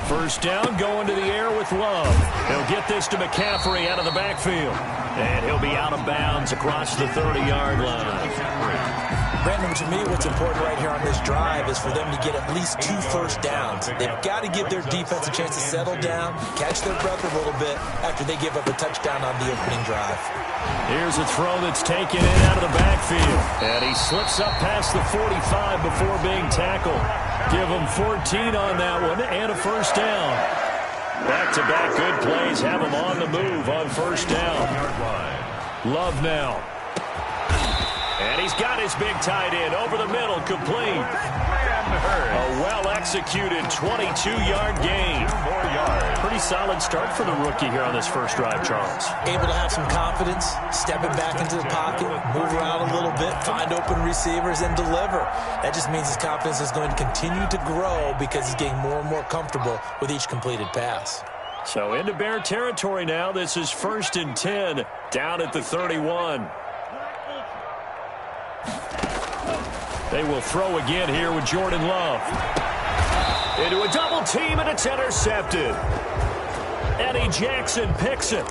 First down, going to the air with Love. He'll get this to McCaffrey out of the backfield. And he'll be out of bounds across the 30-yard line. Brandon, to me, what's important right here on this drive is for them to get at least 2 first downs. They've got to give their defense a chance to settle down, catch their breath a little bit after they give up a touchdown on the opening drive. Here's a throw that's taken in out of the backfield. And he slips up past the 45 before being tackled. Give him 14 on that one and a first down. Back-to-back good plays have him on the move on first down. Love now. And he's got his big tight end over the middle, complete. A well-executed 22-yard gain. Pretty solid start for the rookie here on this first drive, Charles. Able to have some confidence, stepping back into the pocket, move around a little bit, find open receivers, and deliver. That just means his confidence is going to continue to grow because he's getting more and more comfortable with each completed pass. So into Bear territory now. This is 1st and 10, down at the 31. They will throw again here with Jordan Love. Into a double team, and it's intercepted. Eddie Jackson picks it.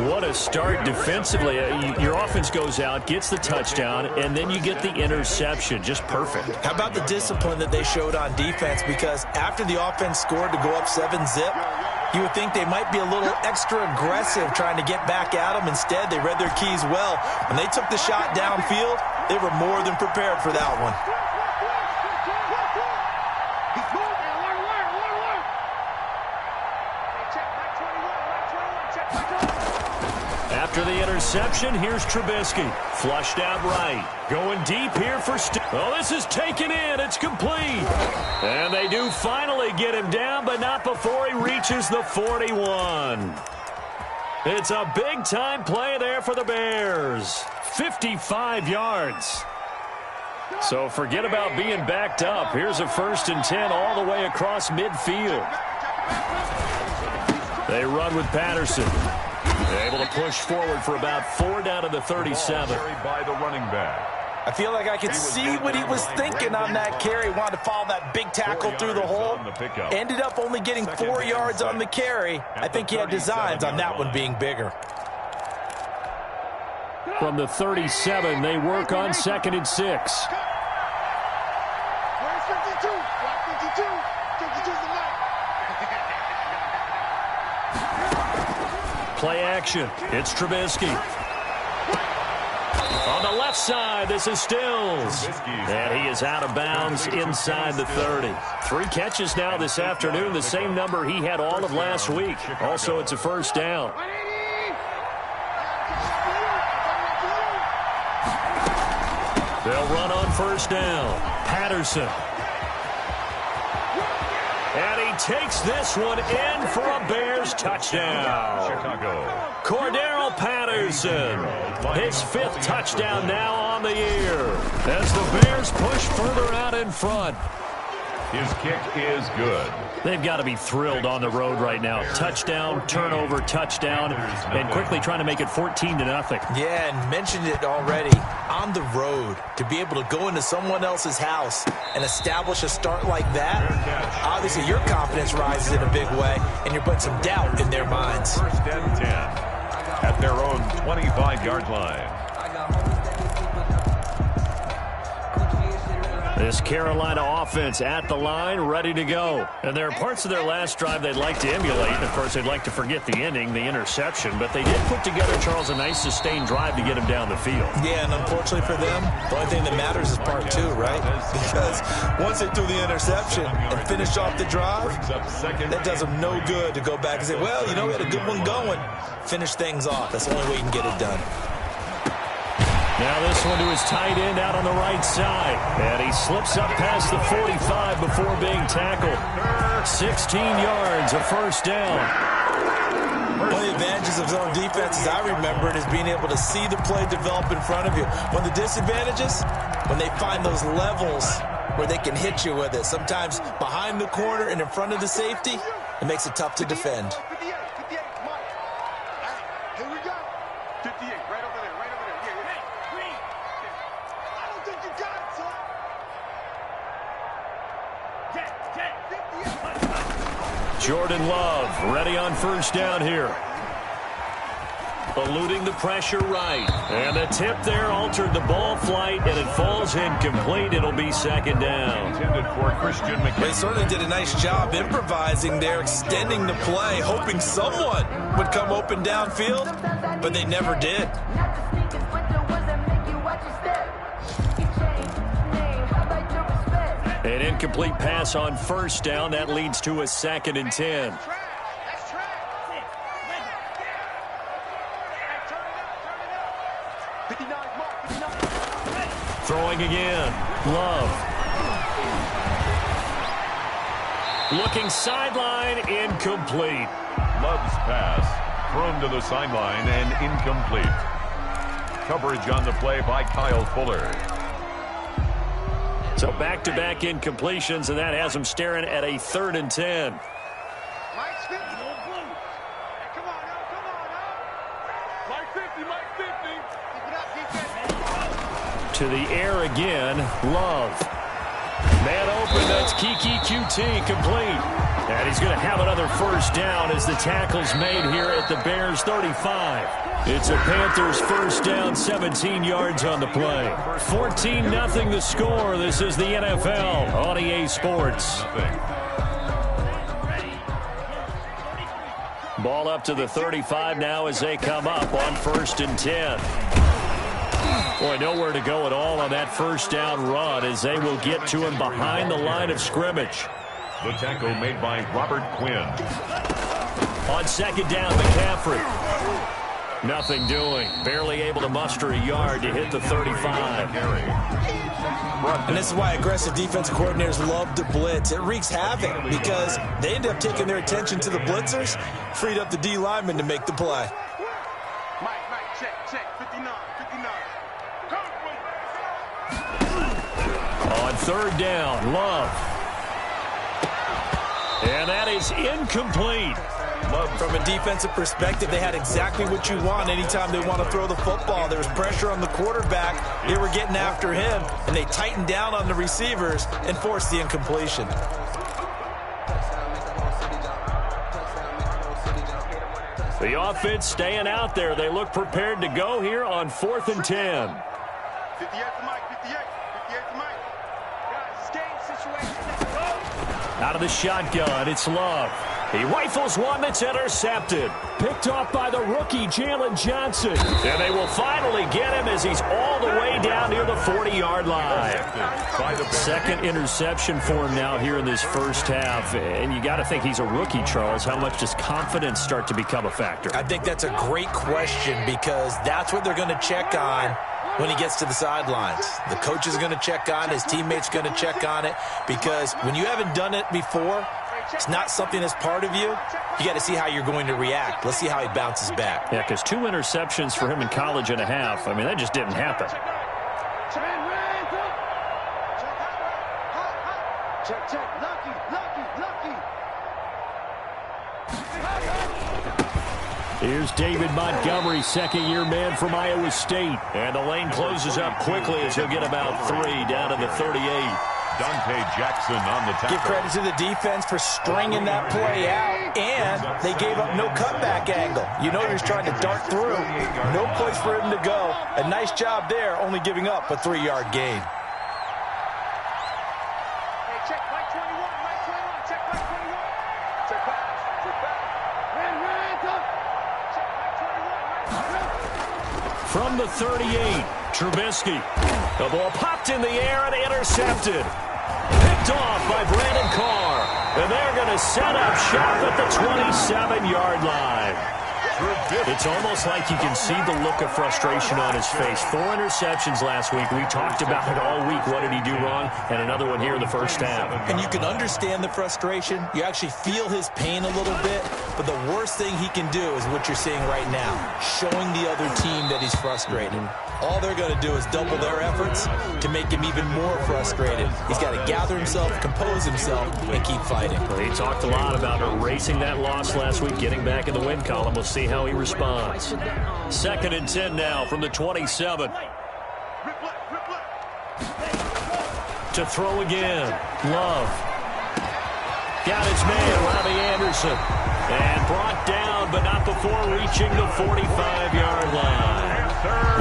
What a start defensively. Your offense goes out, gets the touchdown, and then you get the interception. Just perfect. How about the discipline that they showed on defense? Because after the offense scored to go up 7-zip, you would think they might be a little extra aggressive trying to get back at them. Instead, they read their keys well. When they took the shot downfield, they were more than prepared for that one. After the interception, here's Trubisky. Flushed out right. Going deep here for oh, this is taken in. It's complete. And they do finally get him down, but not before he reaches the 41. It's a big-time play there for the Bears. 55 yards. So forget about being backed up. Here's a 1st and 10 all the way across midfield. They run with Patterson. Able to push forward for about 4 down to the 37. By the running back. I feel like I could see what he was thinking on that carry. Wanted to follow that big tackle through the hole. Ended up only getting 4 yards on the carry. I think he had designs on that one being bigger. From the 37, they work on 2nd and 6. Play action. It's Trubisky. On the left side, this is Stills. And he is out of bounds inside the 30. 3 catches now this afternoon, the same number he had all of last week. Also, it's a first down. They'll run on first down. Patterson. And he takes this one in for a Bears touchdown. Chicago. Cordero Patterson. His 5th touchdown now on the year. As the Bears push further out in front. His kick is good. They've got to be thrilled on the road right now. Touchdown, turnover, touchdown, and quickly trying to make it 14-0. Yeah, and mentioned it already. On the road, to be able to go into someone else's house and establish a start like that, obviously your confidence rises in a big way, and you're putting some doubt in their minds. 1st and 10 at their own 25-yard line. This Carolina offense at the line, ready to go. And there are parts of their last drive they'd like to emulate. And, of course, they'd like to forget the ending, the interception. But they did put together, Charles, a nice sustained drive to get him down the field. Yeah, and unfortunately for them, the only thing that matters is part 2, right? Because once they threw the interception and finished off the drive, that does them no good to go back and say, well, you know, we had a good one going. Finish things off. That's the only way you can get it done. Now this one to his tight end out on the right side. And he slips up past the 45 before being tackled. 16 yards, a first down. One of the advantages of zone defense, as I remember it, is being able to see the play develop in front of you. One of the disadvantages, when they find those levels where they can hit you with it. Sometimes behind the corner and in front of the safety, it makes it tough to defend. Jordan Love ready on first down here. Eluding the pressure right. And the tip there altered the ball flight, and it falls incomplete. It'll be second down. They certainly did a nice job improvising there, extending the play, hoping someone would come open downfield, but they never did. An incomplete pass on first down. That leads to a 2nd and 10. Throwing again. Love. Looking sideline, incomplete. Love's pass thrown to the sideline and incomplete. Coverage on the play by Kyle Fuller. So back-to-back incompletions, and that has them staring at a 3rd and 10. To the air again, Love. Man open, that's Kiki QT, complete. And he's going to have another first down as the tackle's made here at the Bears' 35. It's a Panthers first down, 17 yards on the play. 14-0 the score. This is the NFL on EA Sports. Ball up to the 35 now as they come up on 1st and 10. Boy, nowhere to go at all on that first down run as they will get to him behind the line of scrimmage. The tackle made by Robert Quinn. On 2nd down, McCaffrey. Nothing doing. Barely able to muster a yard to hit the 35. And this is why aggressive defensive coordinators love to blitz. It wreaks havoc because they end up taking their attention to the blitzers, freed up the D lineman to make the play. On 3rd down, Love. And that is incomplete. From a defensive perspective, they had exactly what you want anytime they want to throw the football. There was pressure on the quarterback. They were getting after him, and they tightened down on the receivers and forced the incompletion. The offense staying out there. They look prepared to go here on 4th and 10. 58 to Mike, 58 to Mike. Guys, it's game situation. Out of the shotgun, it's Love. He rifles one that's intercepted. Picked off by the rookie, Jalen Johnson. And they will finally get him as he's all the way down near the 40-yard line. 2nd interception for him now here in this first half. And you got to think he's a rookie, Charles. How much does confidence start to become a factor? I think that's a great question because that's what they're going to check on when he gets to the sidelines. The coach is going to check on it. His teammates going to check on it because when you haven't done it before, it's not something that's part of you. You got to see how you're going to react. Let's see how he bounces back. Yeah, because 2 interceptions for him in college and a half. I mean, that just didn't happen. Here's David Montgomery, 2nd-year man from Iowa State. And the lane closes up quickly as he'll get about 3 down to the 38. Dante Jackson on the tackle. Give credit to the defense for stringing that play out, and they gave up no cutback angle. You know he was trying to dart through. No place for him to go. A nice job there, only giving up a 3-yard gain. Hey, check Mike 21, Mike 21, check Mike 21. Check pass, check pass. From the 38, Trubisky. The ball popped in the air and intercepted. Picked off by Brandon Carr. And they're going to set up shop at the 27-yard line. It's almost like you can see the look of frustration on his face. 4 interceptions last week. We talked about it all week. What did he do wrong? And another one here in the first half. And you can understand the frustration. You actually feel his pain a little bit. But the worst thing he can do is what you're seeing right now, showing the other team that he's frustrated. All they're going to do is double their efforts to make him even more frustrated. He's got to gather himself, compose himself, and keep fighting. Well, he talked a lot about erasing that loss last week, getting back in the win column. We'll see how he responds. 2nd and 10 now from the 27. To throw again. Love. Got his man, Robbie Anderson. And brought down, but not before reaching the 45-yard line.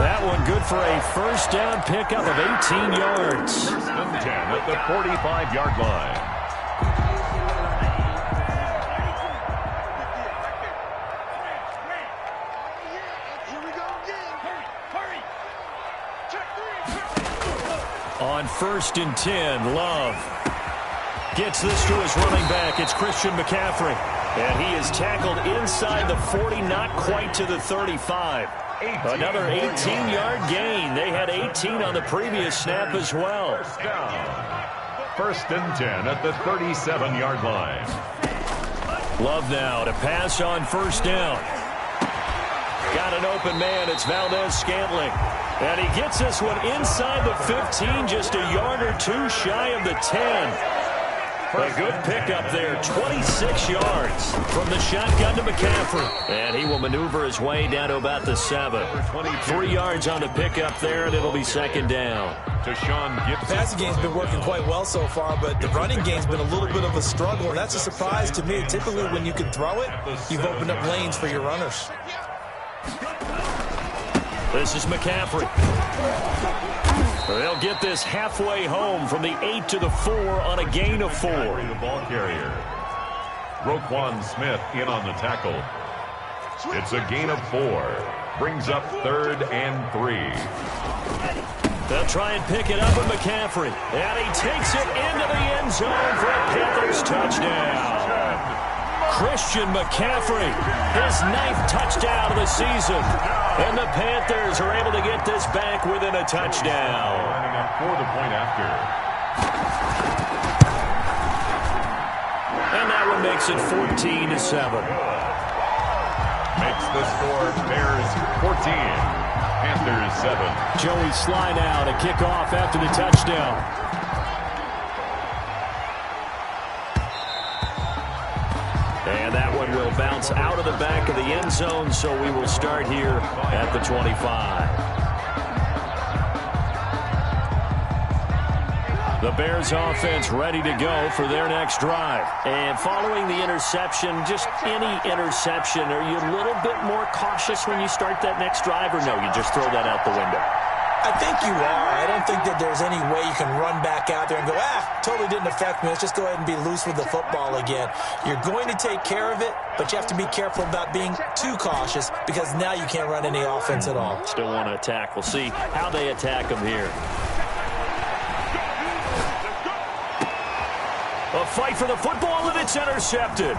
That one good for a first down pickup of 18 yards. First and 10 at the 45-yard line. On first and 10, Love gets this to his running back. It's Christian McCaffrey. And he is tackled inside the 40, not quite to the 35. Another 18-yard gain. They had 18 on the previous snap as well. First down. First and 10 at the 37-yard line. Love now to pass on first down. Got an open man. It's Valdez-Scantling. And he gets this one inside the 15, just a yard or two shy of the 10. A good pickup there, 26 yards from the shotgun to McCaffrey. And he will maneuver his way down to about the 7. 3 yards on the pickup there, and it'll be second down. To Sean Gibson. The passing game's been working quite well so far, but the running game's been a little bit of a struggle, and that's a surprise to me. Typically, when you can throw it, you've opened up lanes for your runners. This is McCaffrey. They'll get this halfway home from the 8 to the 4 on a gain of 4. The ball carrier. Roquan Smith in on the tackle. It's a gain of 4. Brings up 3rd and 3. They'll try and pick it up with McCaffrey. And he takes it into the end zone for a Panthers touchdown. Christian McCaffrey, his 9th touchdown of the season. And the Panthers are able to get this back within a touchdown. Lining up for the point after. And that one makes it 14-7. Makes the score Bears 14, Panthers 7. Joey Sly now to kick off after the touchdown. And that one will bounce out of the back of the end zone, so we will start here at the 25. The Bears offense ready to go for their next drive. And following the interception, just any interception, are you a little bit more cautious when you start that next drive, or no, you just throw that out the window? I think you are. I don't think that there's any way you can run back out there and go, totally didn't affect me. Let's just go ahead and be loose with the football again. You're going to take care of it, but you have to be careful about being too cautious because now you can't run any offense at all. Still want to attack. We'll see how they attack them here. A fight for the football, and it's intercepted.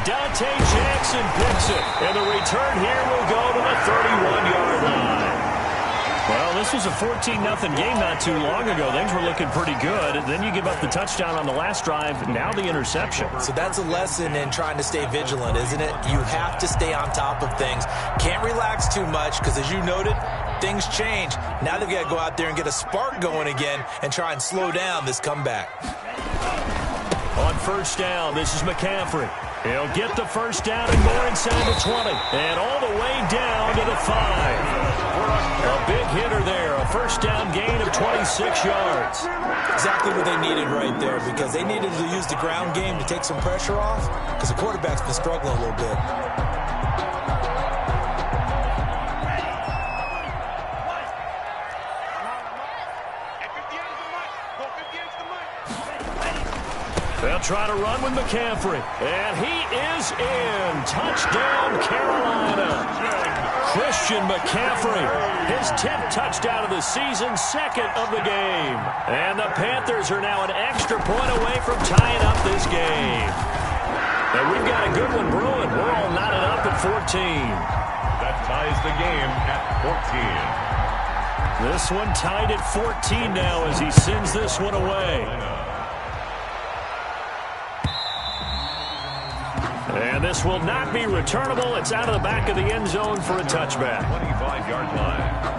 Dante Jackson picks it, and the return here will go to the 31-yard line. Well, this was a 14-0 game not too long ago. Things were looking pretty good. And then you give up the touchdown on the last drive, now the interception. So that's a lesson in trying to stay vigilant, isn't it? You have to stay on top of things. Can't relax too much because, as you noted, things change. Now they've got to go out there and get a spark going again and try and slow down this comeback. On first down, this is McCaffrey. He'll get the first down and more inside the 20. And all the way down to the 5. A big hitter there. A first down gain of 26 yards. Exactly what they needed right there because they needed to use the ground game to take some pressure off because the quarterback's been struggling a little bit. They'll try to run with McCaffrey. And he is in. Touchdown, Carolina. Christian McCaffrey, his 10th touchdown of the season, 2nd of the game. And the Panthers are now an extra point away from tying up this game. And we've got a good one brewing. We're all knotted up at 14. That ties the game at 14. This one tied at 14 now as he sends this one away. And this will not be returnable. It's out of the back of the end zone for a touchback. 25-yard line.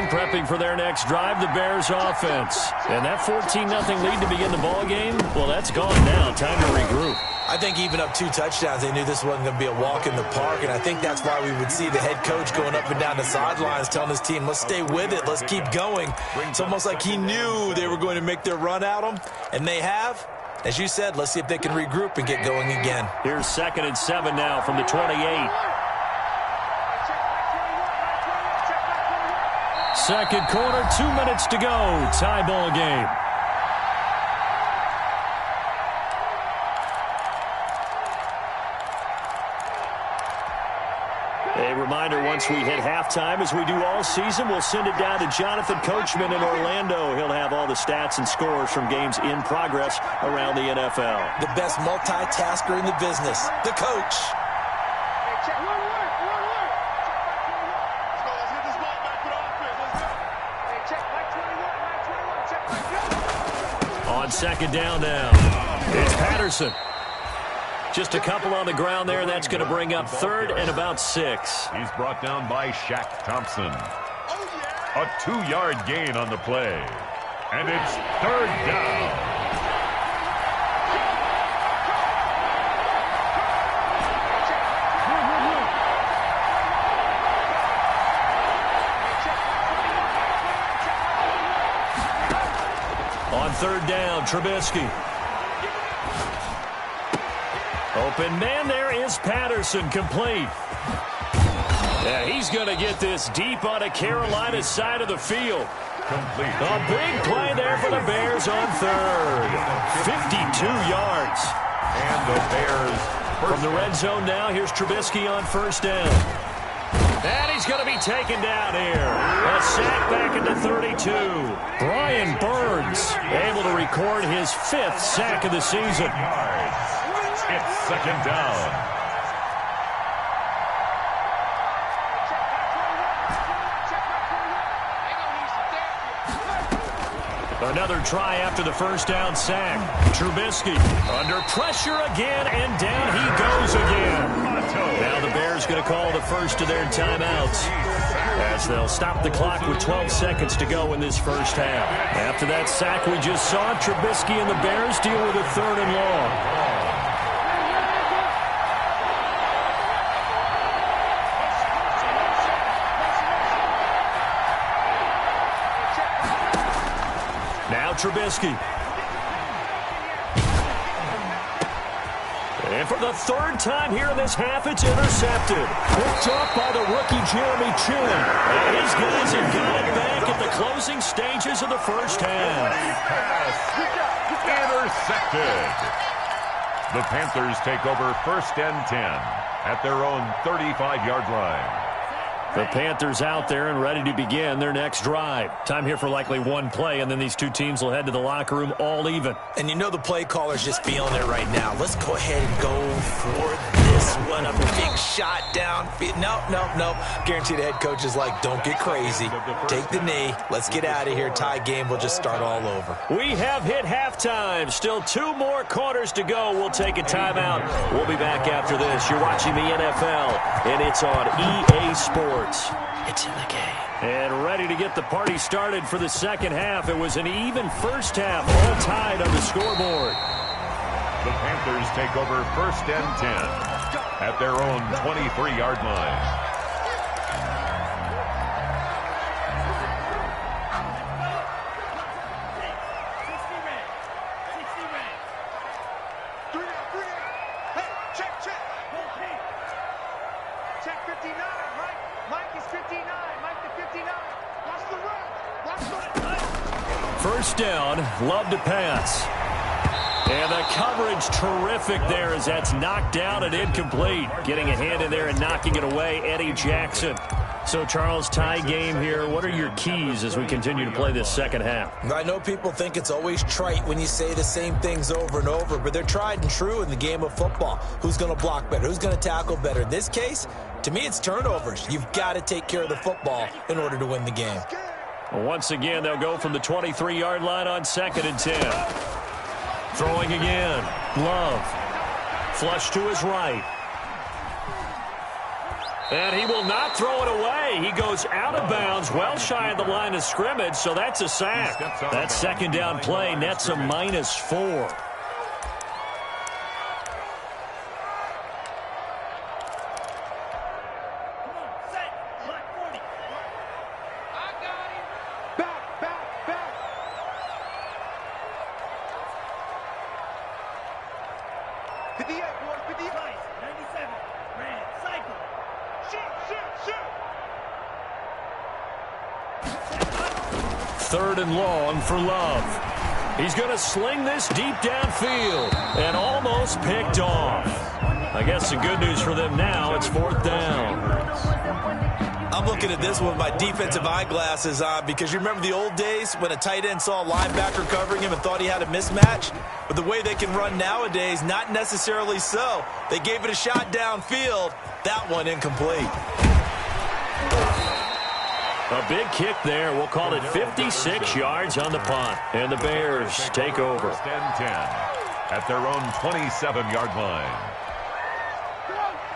prepping for their next drive, the Bears offense. And that 14-0 lead to begin the ball game, well, that's gone now. Time to regroup. I think even up 2 touchdowns, they knew this wasn't going to be a walk in the park, and I think that's why we would see the head coach going up and down the sidelines telling his team, let's stay with it, let's keep going. It's almost like he knew they were going to make their run at him, and they have. As you said, let's see if they can regroup and get going again. Here's 2nd and 7 now from the 28. Second quarter, 2 minutes to go. Tie ball game. A reminder, once we hit halftime, as we do all season, we'll send it down to Jonathan Coachman in Orlando. He'll have all the stats and scores from games in progress around the NFL. The best multitasker in the business, the coach. On 2nd down now, it's Patterson. Just a couple on the ground there, and that's going to bring up 3rd and about 6. He's brought down by Shaq Thompson. A 2-yard gain on the play. And it's 3rd down. On 3rd down, Trubisky. Open man there is Patterson, complete. Yeah, he's going to get this deep on a Carolina side of the field. Complete. A big play there for the Bears on 3rd. 52 yards. And the Bears from the red zone now, here's Trubisky on 1st down. And he's going to be taken down here. A sack back into 32. Brian Burns able to record his 5th sack of the season. It's 2nd down. Another try after the 1st down sack. Trubisky under pressure again, and down he goes again. Now the Bears going to call the first of their timeouts, as they'll stop the clock with 12 seconds to go in this first half. After that sack we just saw, Trubisky and the Bears deal with a 3rd and long. Trubisky. And for the 3rd time here in this half, it's intercepted. Picked up by the rookie Jeremy Chin. And his guys have got it back at the closing stages of the first half. Intercepted. The Panthers take over 1st and 10 at their own 35-yard line. The Panthers out there and ready to begin their next drive. Time here for likely one play, and then these two teams will head to the locker room all even. And you know the play caller's just feeling it right now. Let's go ahead and go for this one. A big shot downfield. No. Guarantee the head coach is like, don't get crazy. Take the knee. Let's get out of here. Tie game. We'll just start all over. We have hit halftime. Still 2 more quarters to go. We'll take a timeout. We'll be back after this. You're watching the NFL, and it's on EA Sports. It's in the game. And ready to get the party started for the second half. It was an even first half, all tied on the scoreboard. The Panthers take over 1st and 10 at their own 23-yard line. First down, love to pass. And the coverage terrific there as that's knocked down and incomplete. Getting a hand in there and knocking it away, Eddie Jackson. So, Charles, tie game here. What are your keys as we continue to play this second half? I know people think it's always trite when you say the same things over and over, but they're tried and true in the game of football. Who's going to block better? Who's going to tackle better? In this case, to me, it's turnovers. You've got to take care of the football in order to win the game. Once again, they'll go from the 23-yard line on 2nd and 10. Throwing again. Love. Flush to his right. And he will not throw it away. He goes out of bounds, well shy of the line of scrimmage, so that's a sack. That second down play nets a -4. Third and long for Love. He's going to sling this deep downfield and almost picked off. I guess the good news for them now, it's 4th down. I'm looking at this with my defensive eyeglasses on because you remember the old days when a tight end saw a linebacker covering him and thought he had a mismatch? But the way they can run nowadays, not necessarily so. They gave it a shot downfield. That one incomplete. A big kick there. We'll call it 56 yards on the punt. And the Bears take over. 10 at their own 27-yard line.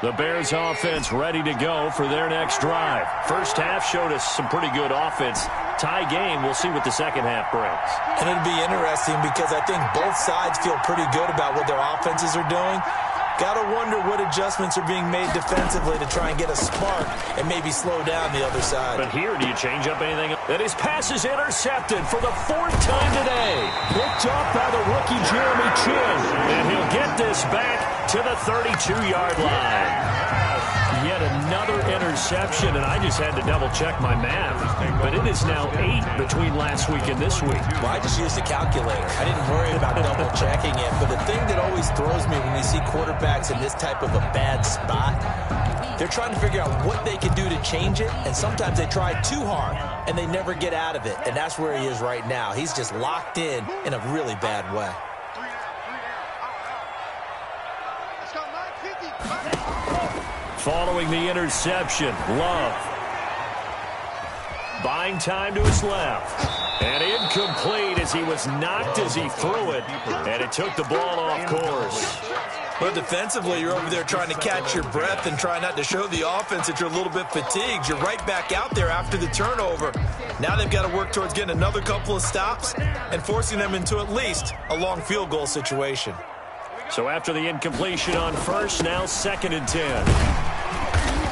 The Bears offense ready to go for their next drive. First half showed us some pretty good offense. Tie game. We'll see what the second half brings. And it'll be interesting because I think both sides feel pretty good about what their offenses are doing. Got to wonder what adjustments are being made defensively to try and get a spark and maybe slow down the other side. But here, do you change up anything? And his pass is intercepted for the 4th time today. Picked up by the rookie Jeremy Chin. And he'll get this back to the 32-yard line. Yet another interception, and I just had to double-check my math. But it is now 8 between last week and this week. Well, I just used a calculator. I didn't worry about double-checking it. But the thing that always throws me when you see quarterbacks in this type of a bad spot, they're trying to figure out what they can do to change it, and sometimes they try too hard, and they never get out of it. And that's where he is right now. He's just locked in a really bad way. Following the interception, Love. Buying time to his left. And incomplete as he was knocked as he threw it. And it took the ball off course. But defensively, you're over there trying to catch your breath and try not to show the offense that you're a little bit fatigued. You're right back out there after the turnover. Now they've got to work towards getting another couple of stops and forcing them into at least a long field goal situation. So after the incompletion on first, now 2nd and 10.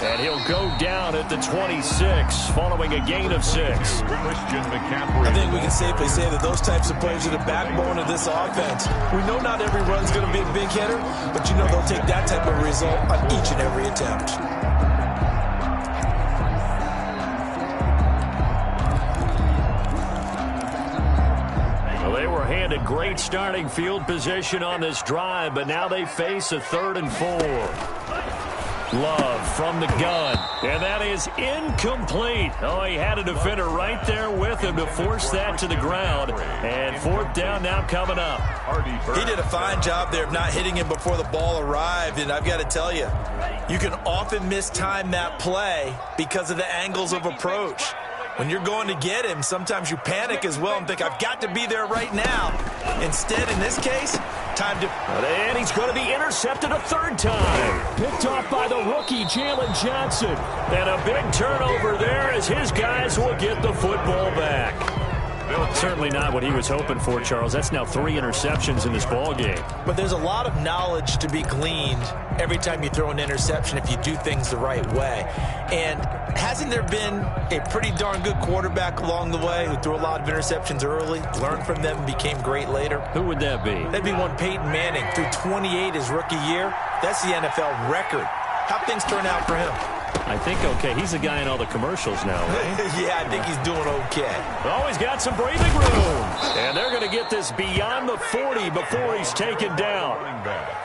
And he'll go down at the 26, following a gain of 6. I think we can safely say that those types of plays are the backbone of this offense. We know not every run's going to be a big hitter, but you know they'll take that type of result on each and every attempt. Well, they were handed great starting field position on this drive, but now they face a 3rd and 4. Love from the gun, and that is incomplete. Oh, he had a defender right there with him to force that to the ground, and 4th down now coming up. He did a fine job there of not hitting him before the ball arrived, and I've got to tell you, you can often mistime that play because of the angles of approach. When you're going to get him, sometimes you panic as well and think, I've got to be there right now. Instead, in this case, time to... And he's going to be intercepted a 3rd time. Picked off by the rookie, Jalen Johnson. And a big turnover there as his guys will get the football back. Certainly not what he was hoping for, Charles. That's now 3 interceptions in this ball game. But there's a lot of knowledge to be gleaned every time you throw an interception if you do things the right way. And hasn't there been a pretty darn good quarterback along the way who threw a lot of interceptions early, learned from them, and became great later? Who would that be? That'd be one Peyton Manning. Threw 28 his rookie year. That's the NFL record. How'd things turn out for him? I think okay. He's the guy in all the commercials now, right? Yeah, I think he's doing okay. Oh, he's got some breathing room. And they're going to get this beyond the 40 before he's taken down.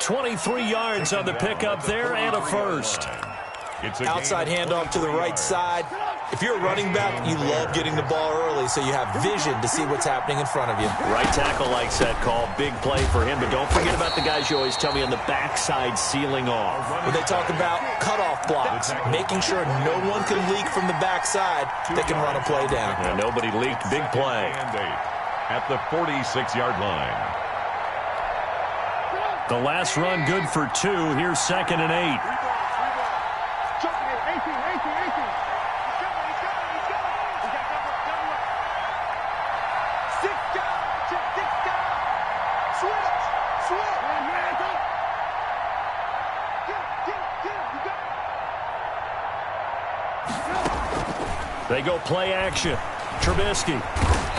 23 yards on the pickup there and a first. Outside handoff to the right side. If you're a running back, you love getting the ball early so you have vision to see what's happening in front of you. Right tackle likes that call. Big play for him. But don't forget about the guys you always tell me on the backside sealing off. When they talk about cutoff blocks, making sure no one can leak from the backside, they can run a play down. Yeah, nobody leaked. Big play. At the 46-yard line. The last run good for 2. Here's 2nd and 8. They go play action. Trubisky.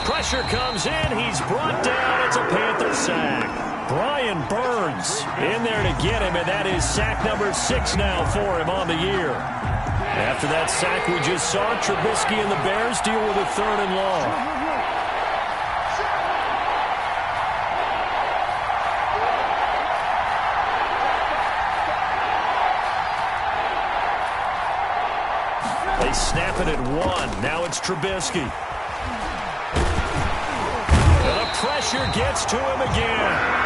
Pressure comes in. He's brought down. It's a Panther sack. Brian Burns in there to get him, and that is sack number 6 now for him on the year. After that sack we just saw, Trubisky and the Bears deal with a 3rd and long. They snap it at 1. Now it's Trubisky. And the pressure gets to him again.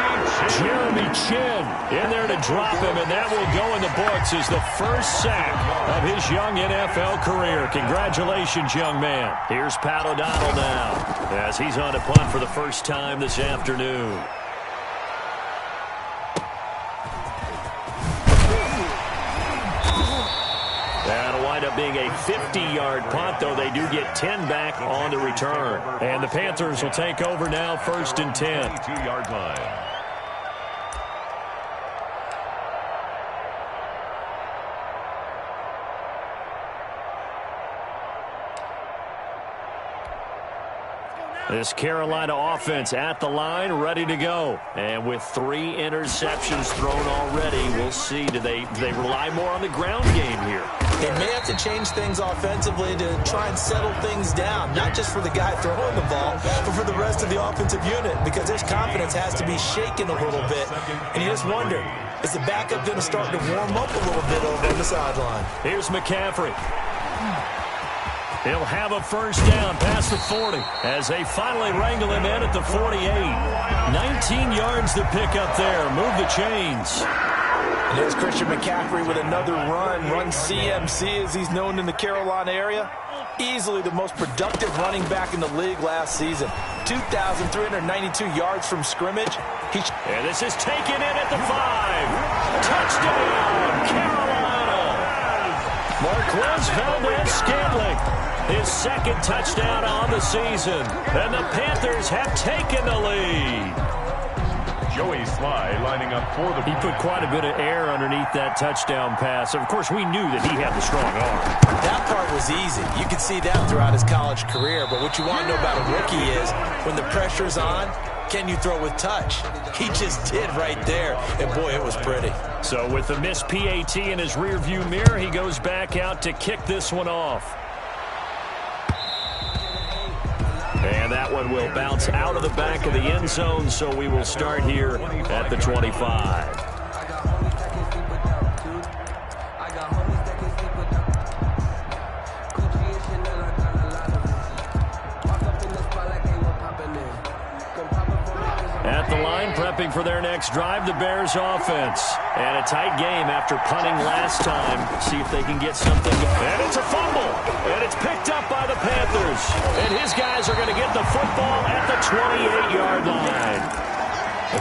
Jeremy Chin in there to drop him, and that will go in the books as the first sack of his young NFL career. Congratulations, young man. Here's Pat O'Donnell now as he's on to punt for the first time this afternoon. That'll wind up being a 50-yard punt, though they do get 10 back on the return. And the Panthers will take over now, 1st and 10. 22-yard line. This Carolina offense at the line, ready to go. And with 3 interceptions thrown already, we'll see. Do they rely more on the ground game here? They may have to change things offensively to try and settle things down, not just for the guy throwing the ball, but for the rest of the offensive unit, because his confidence has to be shaken a little bit. And you just wonder, is the backup going to start to warm up a little bit over on the sideline? Here's McCaffrey. He'll have a first down past the 40 as they finally wrangle him in at the 48. 19 yards to pick up there. Move the chains. And there's Christian McCaffrey with another run CMC as he's known in the Carolina area. Easily the most productive running back in the league last season. 2,392 yards from scrimmage. And this is taken in at the 5. Touchdown, Carolina. Marquez Valdez-Scantling. His 2nd touchdown on the season. And the Panthers have taken the lead. Joey Sly lining up for the... He put quite a bit of air underneath that touchdown pass. Of course, we knew that he had the strong arm. That part was easy. You could see that throughout his college career. But what you want to know about a rookie is when the pressure's on, can you throw with touch? He just did right there. And, boy, it was pretty. So with the missed PAT in his rearview mirror, he goes back out to kick this one off. And that one will bounce out of the back of the end zone, so we will start here at the 25. At the line, prepping for their next drive, the Bears offense. And a tight game after punting last time. See if they can get something. And it's a fumble. And it's picked up by the Panthers. And his guys are going to get the football at the 28-yard line.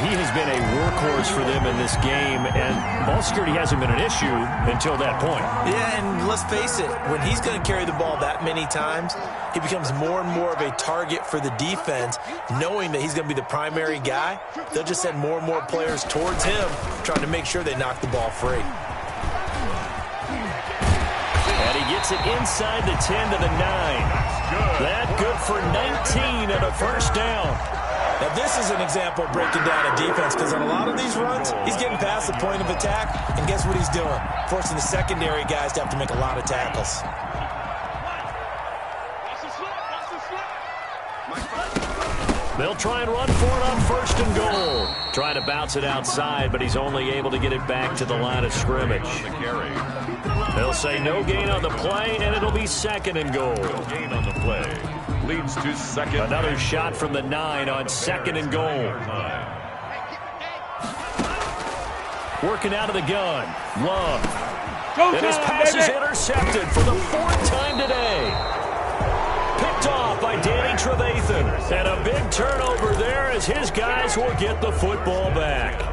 He has been a workhorse for them in this game, and ball security hasn't been an issue until that point. Yeah, and let's face it, when he's going to carry the ball that many times, he becomes more and more of a target for the defense, knowing that he's going to be the primary guy. They'll just send more and more players towards him, trying to make sure they knock the ball free. And he gets it inside the 10 to the 9. That good for 19 and a first down. Now, this is an example of breaking down a defense, because on a lot of these runs, he's getting past the point of attack, and guess what he's doing? Forcing the secondary guys to have to make a lot of tackles. They'll try and run for it on 1st and goal. Trying to bounce it outside, but he's only able to get it back to the line of scrimmage. They'll say no gain on the play, and it'll be 2nd and goal. No gain on the play. Leads to 2nd. Another shot from the 9 on 2nd and goal. Working out of the gun. Love. And his pass is intercepted for the 4th time today. Picked off by Danny Trevathan. And a big turnover there as his guys will get the football back.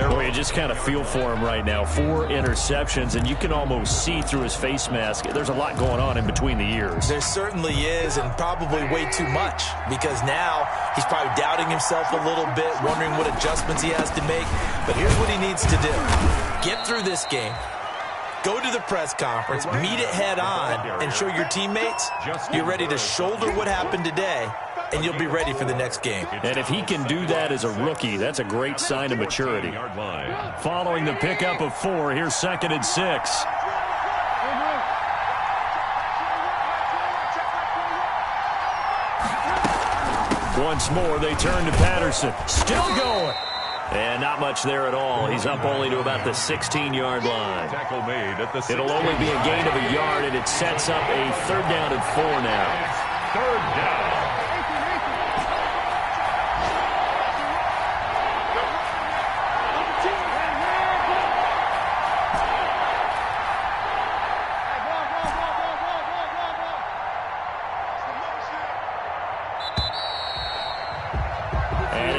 Boy, you just kind of feel for him right now. 4 interceptions, and you can almost see through his face mask. There's a lot going on in between the ears. There certainly is, and probably way too much, because now he's probably doubting himself a little bit, wondering what adjustments he has to make. But here's what he needs to do. Get through this game, Go to the press conference, meet it head on, and show your teammates you're ready to shoulder what happened today, and you'll be ready for the next game. And if he can do that as a rookie, that's a great sign of maturity. Following the pickup of 4, here's 2nd and 6. Once more, they turn to Patterson. Still going. And not much there at all. He's up only to about the 16-yard line. It'll only be a gain of a yard, and it sets up a 3rd down and 4 now. 3rd down.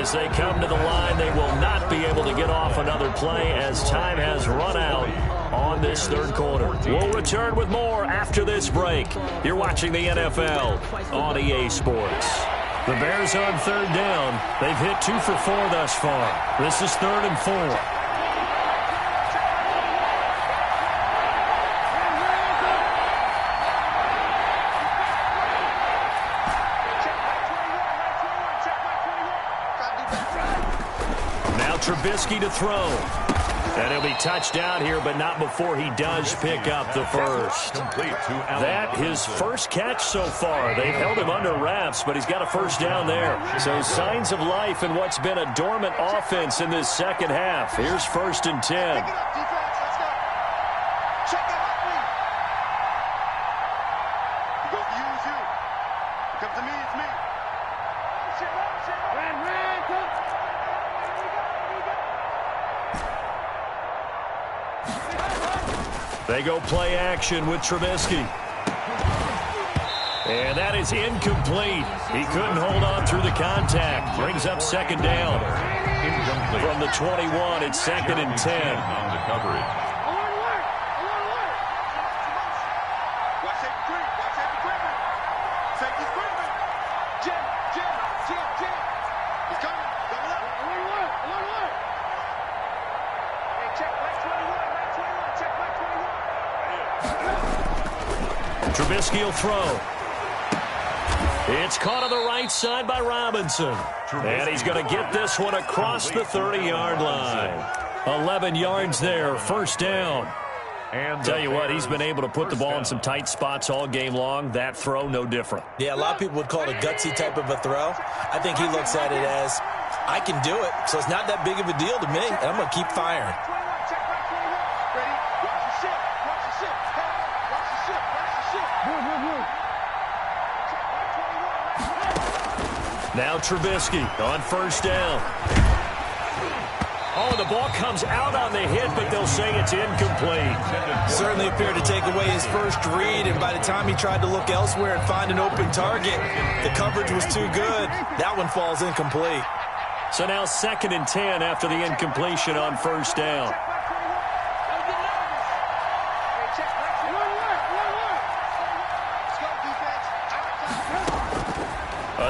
As they come to the line, they will not be able to get off another play as time has run out on this 3rd quarter. We'll return with more after this break. You're watching the NFL on EA Sports. The Bears on 3rd down. They've hit 2 for 4 thus far. This is 3rd and 4. Trubisky to throw. And he'll be touched down here, but not before he does pick up the first. That his first catch so far. They've held him under wraps, but he's got a first down there. So signs of life in what's been a dormant offense in this second half. Here's 1st and 10. They go play action with Trubisky. And that is incomplete. He couldn't hold on through the contact. Brings up 2nd down. From the 21, it's 2nd and 10. On the coverage. Trubisky will throw. It's caught on the right side by Robinson. And he's going to get this one across the 30-yard line. 11 yards there, 1st down. And tell you what, he's been able to put the ball in some tight spots all game long. That throw, no different. Yeah, a lot of people would call it a gutsy type of a throw. I think he looks at it as, I can do it, so it's not that big of a deal to me, and I'm going to keep firing. Now Trubisky on 1st down. Oh, the ball comes out on the hit, but they'll say it's incomplete. Certainly appeared to take away his first read, and by the time he tried to look elsewhere and find an open target, the coverage was too good. That one falls incomplete. So now 2nd and 10 after the incompletion on 1st down.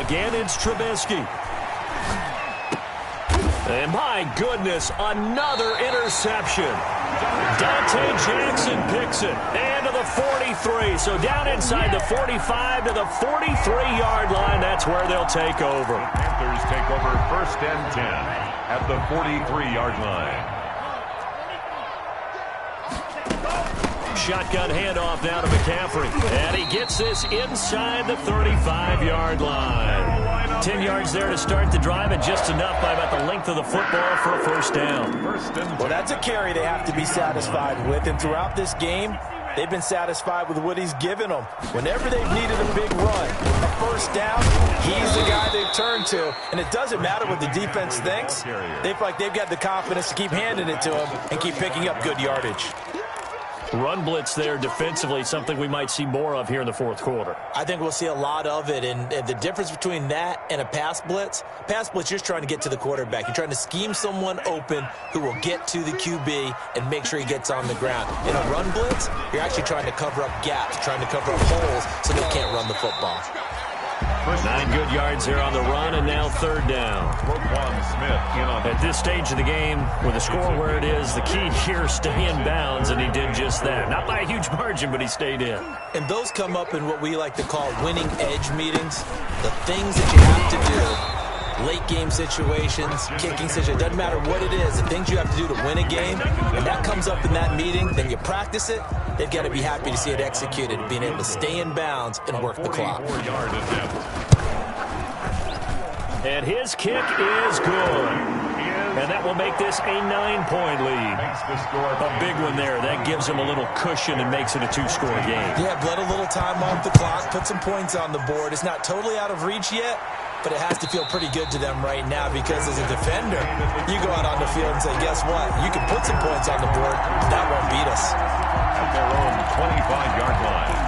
Again, it's Trubisky. And my goodness, another interception. Dante Jackson picks it. And to the 43. So down inside the 45 to the 43-yard line. That's where they'll take over. Panthers take over 1st and 10 at the 43-yard line. Shotgun handoff now to McCaffrey. And he gets this inside the 35-yard line. 10 yards there to start the drive, and just enough by about the length of the football for a 1st down. Well, that's a carry they have to be satisfied with, and throughout this game, they've been satisfied with what he's given them. Whenever they've needed a big run, a 1st down, he's the guy they've turned to. And it doesn't matter what the defense thinks. They feel like they've got the confidence to keep handing it to him and keep picking up good yardage. Run blitz there defensively, something we might see more of here in the 4th quarter. I think we'll see a lot of it, and the difference between that and a pass blitz, you're just trying to get to the quarterback. You're trying to scheme someone open who will get to the QB and make sure he gets on the ground. In a run blitz, you're actually trying to cover up gaps, trying to cover up holes so they can't run the football. 9 good yards there on the run, and now third down. Roquan Smith in on At this stage of the game, with the score where it is, the key here, stay in bounds, and he did just that. Not by a huge margin, but he stayed in. And those come up in what we like to call winning edge meetings. The things that you have to do, late game situations, kicking situations, doesn't matter what it is, the things you have to do to win a game, when that comes up in that meeting, then you practice it, they've got to be happy to see it executed, being able to stay in bounds and work the clock. 44-yard attempt. And his kick is good. And that will make this a 9-point lead. A big one there. That gives him a little cushion and makes it a 2-score game. Yeah, bled a little time off the clock, put some points on the board. It's not totally out of reach yet, but it has to feel pretty good to them right now because as a defender, you go out on the field and say, guess what? You can put some points on the board. That won't beat us. At their own 25-yard line.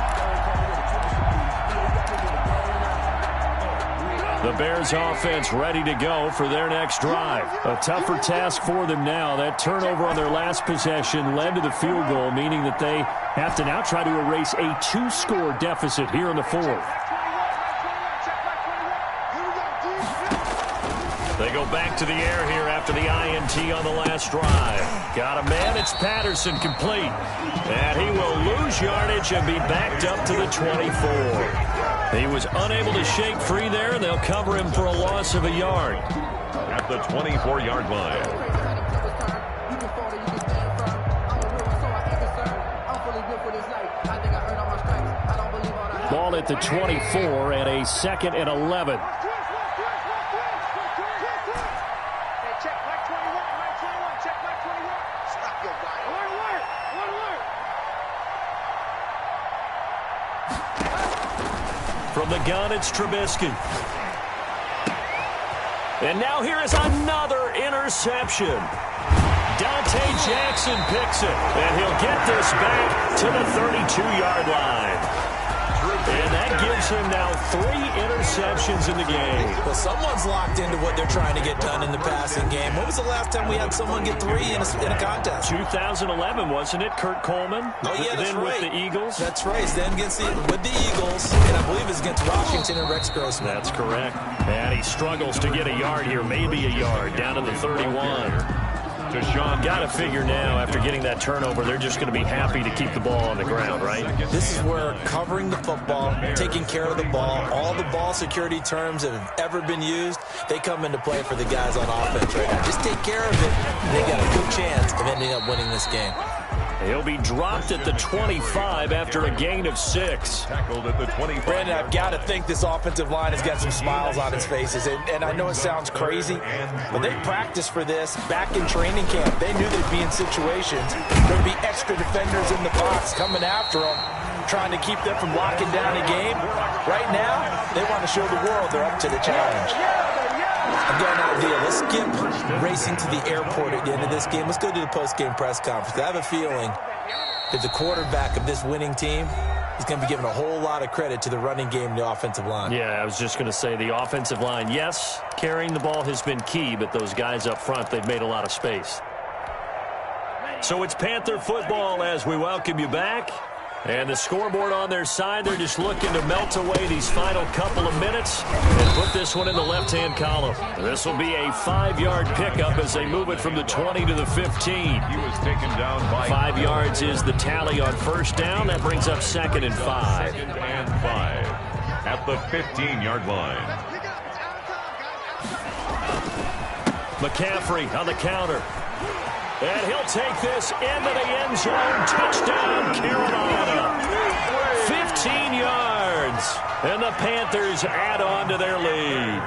The Bears offense ready to go for their next drive. A tougher task for them now. That turnover on their last possession led to the field goal, meaning that they have to now try to erase a 2-score deficit here in the fourth. They go back to the air here after the INT on the last drive. Got a man, it's Patterson, complete. And he will lose yardage and be backed up to the 24. He was unable to shake free there, and they'll cover him for a loss of a yard. At the 24-yard line. Ball at the 24 and a 2nd and 11. From the gun, it's Trubisky. And now here is another interception. Dante Jackson picks it, and he'll get this back to the 32-yard line. And that gives him now 3 interceptions in the game. Well, someone's locked into what they're trying to get done in the passing game. When was the last time we had someone get 3 in a contest? 2011, wasn't it? Kurt Coleman? Oh, yeah, that's then right. with the Eagles? That's right. Then with the Eagles, and I believe it's against Washington and Rex Grossman. That's correct. And he struggles to get a yard here, maybe a yard, down to the 31. Got to figure now, after getting that turnover, they're just going to be happy to keep the ball on the ground, right? This is where covering the football, taking care of the ball, all the ball security terms that have ever been used, they come into play for the guys on offense right now. Just take care of it, and they got a good chance of ending up winning this game. He'll be dropped at the 25 after a gain of 6. Tackled at the 25. Brandon, I've got to think this offensive line has got some smiles on its faces. And I know it sounds crazy, but they practiced for this back in training camp. They knew they'd be in situations. There'd be extra defenders in the box coming after them, trying to keep them from locking down a game. Right now, they want to show the world they're up to the challenge. I've got an idea. Let's skip racing to the airport at the end of this game. Let's go to the post-game press conference. I have a feeling that the quarterback of this winning team is going to be giving a whole lot of credit to the running game and the offensive line. Yeah, I was just going to say the offensive line, yes, carrying the ball has been key, but those guys up front, they've made a lot of space. So it's Panther football as we welcome you back. And the scoreboard on their side, they're just looking to melt away these final couple of minutes and put this one in the left-hand column. This will be a 5-yard pickup as they move it from the 20 to the 15. He was taken down by 5 yards is the tally on first down. That brings up 2nd and 5. 2nd and 5 at the 15-yard line. McCaffrey on the counter. And he'll take this into the end zone. Touchdown, Carolina. 15 yards. And the Panthers add on to their lead.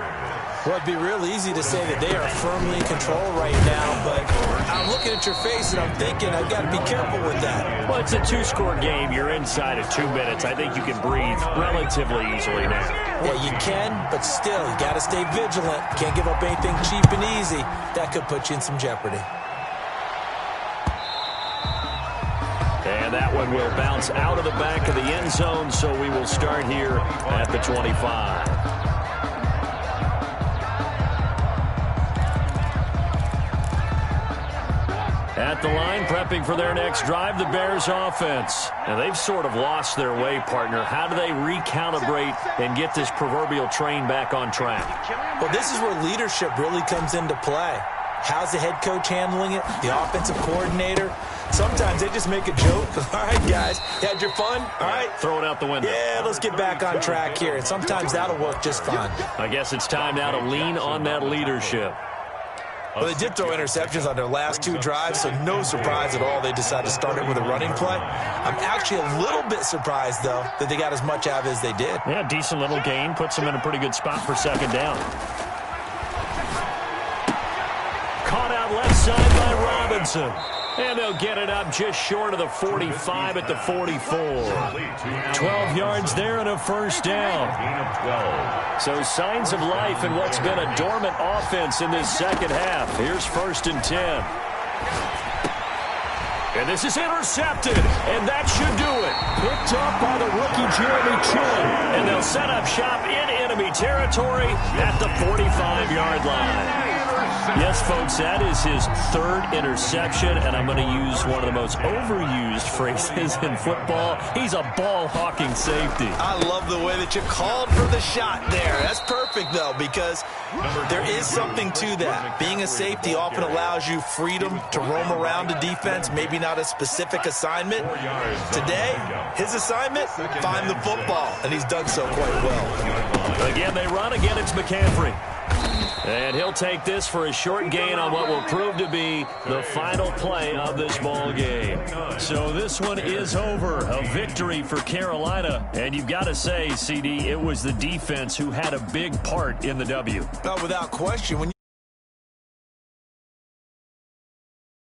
Well, it'd be real easy to say that they are firmly in control right now, but I'm looking at your face and I'm thinking I've got to be careful with that. Well, it's a 2-score game. You're inside of 2 minutes. I think you can breathe relatively easily now. Yeah, you can, but still, you got to stay vigilant. Can't give up anything cheap and easy. That could put you in some jeopardy. And that one will bounce out of the back of the end zone, so we will start here at the 25. At the line, prepping for their next drive, the Bears offense. Now, they've sort of lost their way, partner. How do they recalibrate and get this proverbial train back on track? Well, this is where leadership really comes into play. How's the head coach handling it? The offensive coordinator? Sometimes they just make a joke. All right, guys, you had your fun? All right. Throw it out the window. Yeah, let's get back on track here. And sometimes that'll work just fine. I guess it's time now to lean on that leadership. Well, they did throw interceptions on their last 2 drives, so no surprise at all they decided to start it with a running play. I'm actually a little bit surprised, though, that they got as much out of it as they did. Yeah, decent little gain. Puts them in a pretty good spot for second down. Caught out left side by Robinson. And they'll get it up just short of the 45 at the 44. 12 yards there and a first down. So signs of life in what's been a dormant offense in this second half. Here's 1st and 10. And this is intercepted, and that should do it. Picked up by the rookie Jeremy Chin. And they'll set up shop in enemy territory at the 45-yard line. Yes, folks, that is his 3rd interception, and I'm going to use one of the most overused phrases in football. He's a ball-hawking safety. I love the way that you called for the shot there. That's perfect, though, because there is something to that. Being a safety often allows you freedom to roam around the defense, maybe not a specific assignment. Today, his assignment, find the football, and he's done so quite well. Again, they run. Again, it's McCaffrey. And he'll take this for a short gain on what will prove to be the final play of this ball game. So this one is over. A victory for Carolina. And you've got to say, CD, it was the defense who had a big part in the W. Without question.